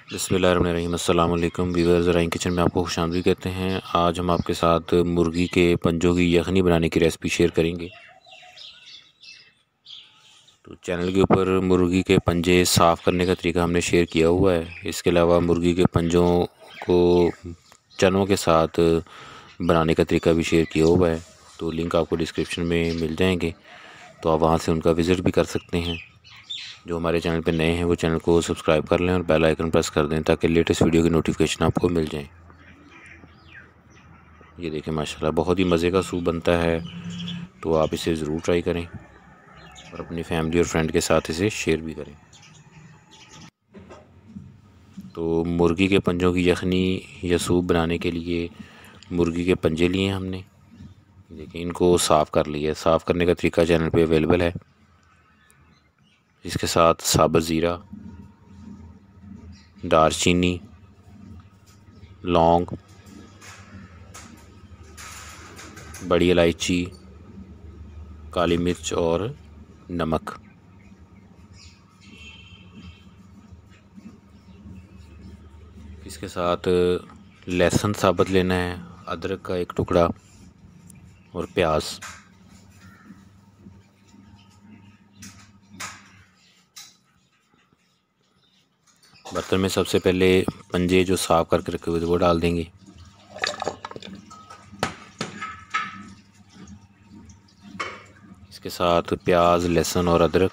बिस्मिल्लाहिर्रहमानिर्रहीम। अस्सलाम वालेकुम व्यूअर्स, ज़राइन किचन में आपको खुशामदीद कहते हैं। आज हम आपके साथ मुर्गी के पंजों की यखनी बनाने की रेसिपी शेयर करेंगे। तो चैनल के ऊपर मुर्गी के पंजे साफ़ करने का तरीका हमने शेयर किया हुआ है। इसके अलावा मुर्गी के पंजों को चनों के साथ बनाने का तरीका भी शेयर किया हुआ है। तो लिंक आपको डिस्क्रिप्शन में मिल जाएंगे, तो आप वहाँ से उनका विज़िट भी कर सकते हैं। जो हमारे चैनल पे नए हैं वो चैनल को सब्सक्राइब कर लें और बेल आइकन प्रेस कर दें ताकि लेटेस्ट वीडियो की नोटिफिकेशन आपको मिल जाए। ये देखें, माशाल्लाह बहुत ही मज़े का सूप बनता है, तो आप इसे ज़रूर ट्राई करें और अपनी फैमिली और फ्रेंड के साथ इसे शेयर भी करें। तो मुर्गी के पंजों की यखनी या सूप बनाने के लिए मुर्गी के पंजे लिए हमने। देखिए, इनको साफ़ कर लिया। साफ़ करने का तरीका चैनल पे अवेलेबल है। इसके साथ साबुत ज़ीरा, दालचीनी, लौंग, बड़ी इलायची, काली मिर्च और नमक। इसके साथ लहसुन साबुत लेना है, अदरक का एक टुकड़ा और प्याज। बर्तन में सबसे पहले पंजे जो साफ़ करके रखे हुए थे वो डाल देंगे। इसके साथ प्याज, लहसुन और अदरक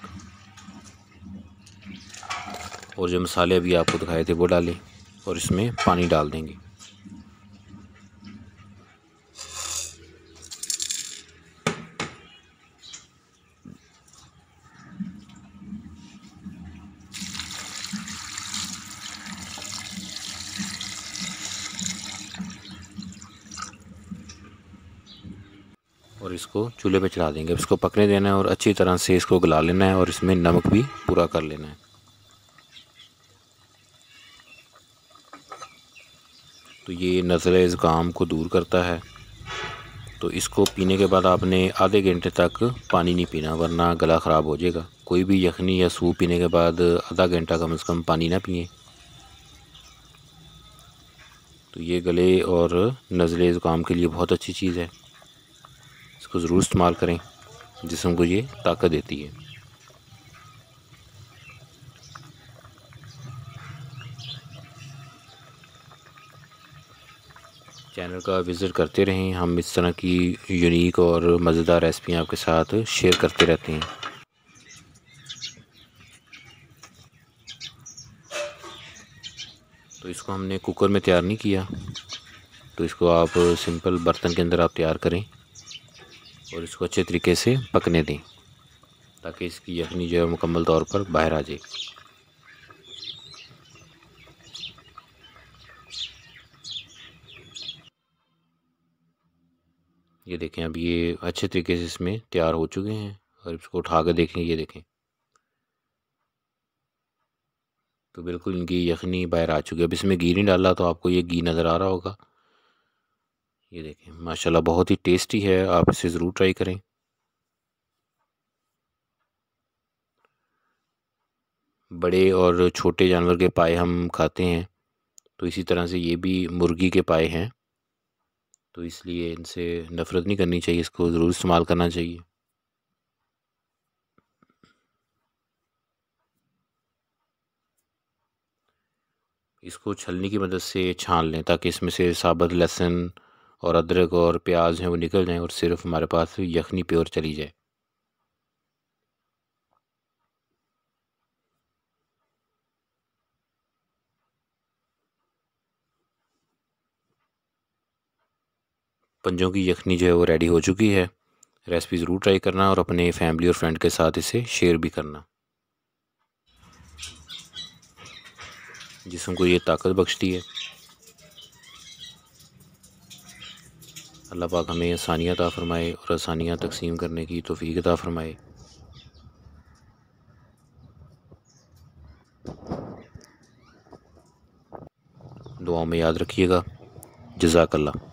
और जो मसाले अभी आपको दिखाए थे वो डालें और इसमें पानी डाल देंगे। और इसको चूल्हे पे चढ़ा देंगे। इसको पकने देना है और अच्छी तरह से इसको गला लेना है और इसमें नमक भी पूरा कर लेना है। तो ये नज़ले ज़ुकाम को दूर करता है। तो इसको पीने के बाद आपने आधे घंटे तक पानी नहीं पीना, वरना गला ख़राब हो जाएगा। कोई भी यखनी या सूप पीने के बाद आधा घंटा कम से कम पानी ना पिए। तो ये गले और नज़ले ज़ुकाम के लिए बहुत अच्छी चीज़ है। इसको ज़रूर इस्तेमाल करें, जिस्म को ये ताकत देती है। चैनल का विज़िट करते रहें। हम इस तरह की यूनिक और मज़ेदार रेसिपी आपके साथ शेयर करते रहते हैं। तो इसको हमने कुकर में तैयार नहीं किया, तो इसको आप सिंपल बर्तन के अंदर आप तैयार करें और इसको अच्छे तरीके से पकने दें ताकि इसकी यखनी जो है मुकम्मल तौर पर बाहर आ जाए। ये देखें, अब ये अच्छे तरीके से इसमें तैयार हो चुके हैं और इसको उठा कर देखें। ये देखें, तो बिल्कुल इनकी यखनी बाहर आ चुकी है। अब इसमें घी नहीं डाला तो आपको ये घी नज़र आ रहा होगा। ये देखें, माशाल्लाह बहुत ही टेस्टी है। आप इसे ज़रूर ट्राई करें। बड़े और छोटे जानवर के पाए हम खाते हैं, तो इसी तरह से ये भी मुर्गी के पाए हैं, तो इसलिए इनसे नफ़रत नहीं करनी चाहिए। इसको ज़रूर इस्तेमाल करना चाहिए। इसको छलनी की मदद से छान लें ताकि इसमें से साबुत लहसुन और अदरक और प्याज हैं वो निकल जाएं और सिर्फ हमारे पास यखनी प्योर चली जाए। पंजों की यखनी जो है वो रेडी हो चुकी है। रेसिपी ज़रूर ट्राई करना और अपने फैमिली और फ्रेंड के साथ इसे शेयर भी करना। जिस्म को ये ताकत बख्शती है। अल्लाह पाक हमें आसानियाँ अता फ़रमाए और आसानियाँ तकसीम करने की तौफ़ीक अता फ़रमाए। दुआओं में याद रखिएगा। जज़ाकल्लाह।